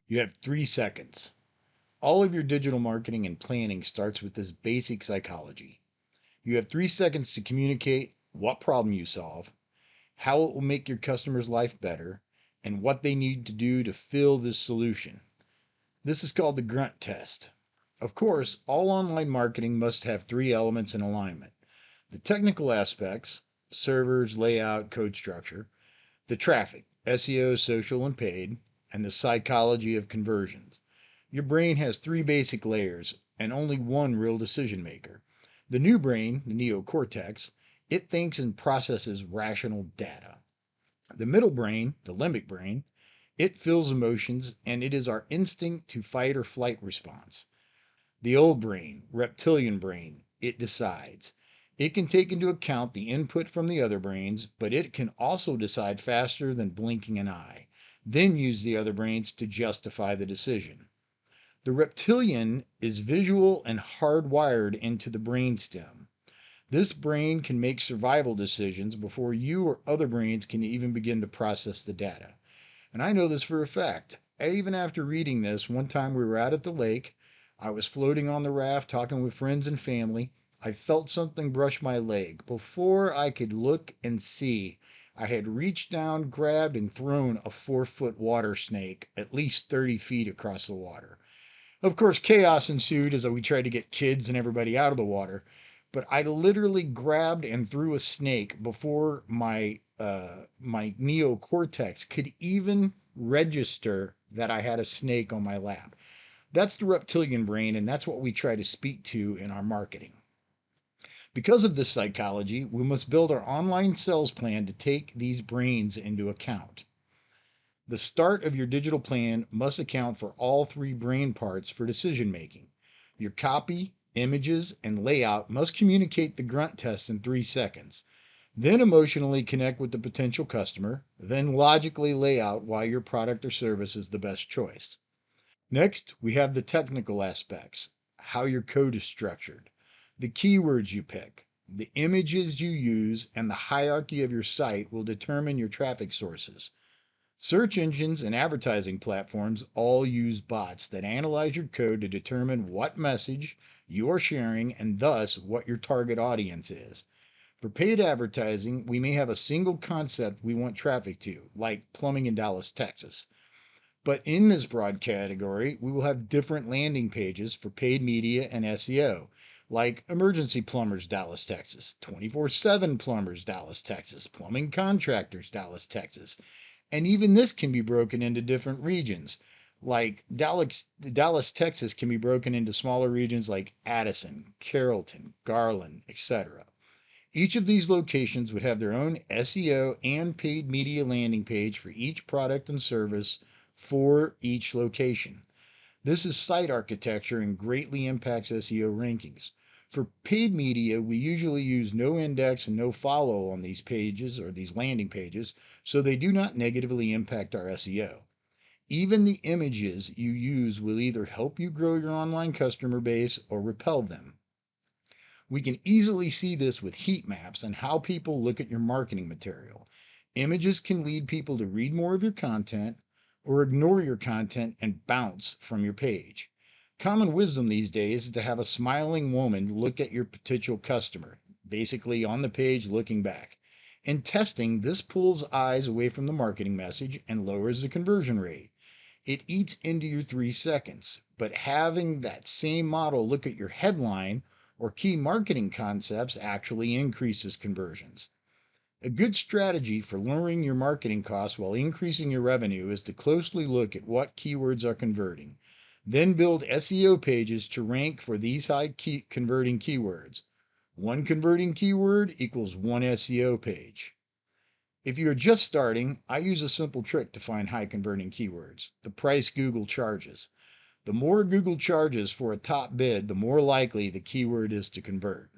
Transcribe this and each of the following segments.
You have 3 seconds. All of your digital marketing and planning starts with this basic psychology. You have 3 seconds to communicate what problem you solve, how it will make your customer's life better, and what they need to do to fill this solution. This is called the grunt test. Of course, all online marketing must have three elements in alignment: the technical aspects, servers, layout, code structure; the traffic, SEO, social, and paid; and the psychology of conversions. Your brain has three basic layers and only one real decision maker. The new brain, the neocortex, it thinks and processes rational data. The middle brain, the limbic brain, it feels emotions and it is our instinct to fight or flight response. The old brain, reptilian brain, it decides. It can take into account the input from the other brains, but it can also decide faster than blinking an eye, then use the other brains to justify the decision. The reptilian is visual and hardwired into the brainstem. This brain can make survival decisions before you or other brains can even begin to process the data. And I know this for a fact. Even after reading this, one time we were out at the lake. I was floating on the raft talking with friends and family. I felt something brush my leg. Before I could look and see, I had reached down, grabbed, and thrown a 4 foot water snake at least 30 feet across the water. Of course, chaos ensued as we tried to get kids and everybody out of the water. But I literally grabbed and threw a snake before my neocortex could even register that I had a snake on my lap. That's the reptilian brain, and that's what we try to speak to in our marketing. Because of this psychology, we must build our online sales plan to take these brains into account. The start of your digital plan must account for all three brain parts for decision making. Your copy, images, and layout must communicate the grunt test in 3 seconds. Then emotionally connect with the potential customer. Then logically lay out why your product or service is the best choice. Next, we have the technical aspects: how your code is structured, the keywords you pick, the images you use, and the hierarchy of your site will determine your traffic sources. Search engines and advertising platforms all use bots that analyze your code to determine what message you are sharing and thus what your target audience is. For paid advertising, we may have a single concept we want traffic to, like plumbing in Dallas, Texas. But in this broad category, we will have different landing pages for paid media and SEO, like Emergency Plumbers Dallas, Texas, 24/7 Plumbers Dallas, Texas, Plumbing Contractors Dallas, Texas. And even this can be broken into different regions. Like Dallas, Texas can be broken into smaller regions like Addison, Carrollton, Garland, etc. Each of these locations would have their own SEO and paid media landing page for each product and service for each location. This is site architecture and greatly impacts SEO rankings. For paid media, we usually use no index and no follow on these pages or these landing pages, so they do not negatively impact our SEO. Even the images you use will either help you grow your online customer base or repel them. We can easily see this with heat maps and how people look at your marketing material. Images can lead people to read more of your content or ignore your content and bounce from your page. Common wisdom these days is to have a smiling woman look at your potential customer, basically on the page looking back. In testing, this pulls eyes away from the marketing message and lowers the conversion rate. It eats into your 3 seconds, but having that same model look at your headline or key marketing concepts actually increases conversions. A good strategy for lowering your marketing costs while increasing your revenue is to closely look at what keywords are converting. Then build SEO pages to rank for these high converting keywords. One converting keyword equals one SEO page. If you're just starting, I use a simple trick to find high converting keywords: the price Google charges. The more Google charges for a top bid, the more likely the keyword is to convert.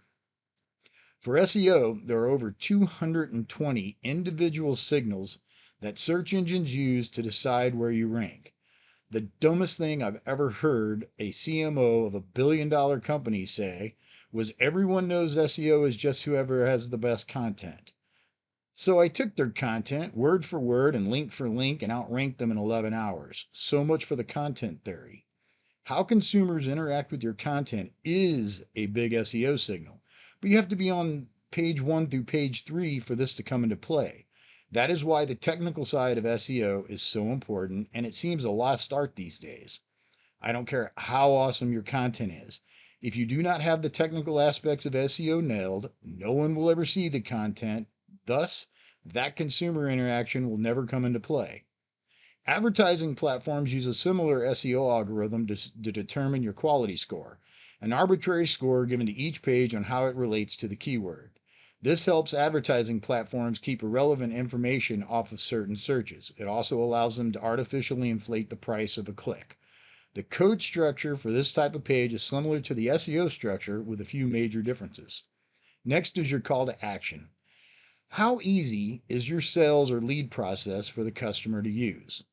For SEO, there are over 220 individual signals that search engines use to decide where you rank. The dumbest thing I've ever heard a CMO of a $1 billion company say was, everyone knows SEO is just whoever has the best content. So I took their content word for word and link for link and outranked them in 11 hours. So much for the content theory. How consumers interact with your content is a big SEO signal, but you have to be on page 1 through page 3 for this to come into play. That is why the technical side of SEO is so important, and it seems a lost art these days. I don't care how awesome your content is. If you do not have the technical aspects of SEO nailed, no one will ever see the content. Thus, that consumer interaction will never come into play. Advertising platforms use a similar SEO algorithm to determine your quality score, an arbitrary score given to each page on how it relates to the keyword. This helps advertising platforms keep irrelevant information off of certain searches. It also allows them to artificially inflate the price of a click. The code structure for this type of page is similar to the SEO structure with a few major differences. Next is your call to action. How easy is your sales or lead process for the customer to use?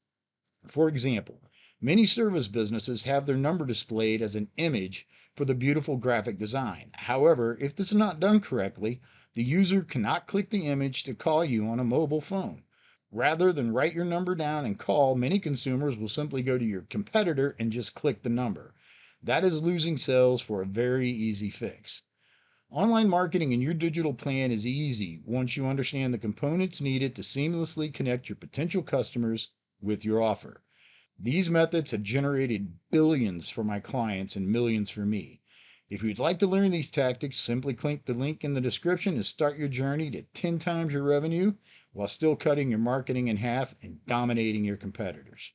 For example, many service businesses have their number displayed as an image for the beautiful graphic design. However, if this is not done correctly, the user cannot click the image to call you on a mobile phone. Rather than write your number down and call, many consumers will simply go to your competitor and just click the number. That is losing sales for a very easy fix. Online marketing in your digital plan is easy once you understand the components needed to seamlessly connect your potential customers with your offer. These methods have generated billions for my clients and millions for me. If you'd like to learn these tactics, simply click the link in the description and start your journey to 10 times your revenue while still cutting your marketing in half and dominating your competitors.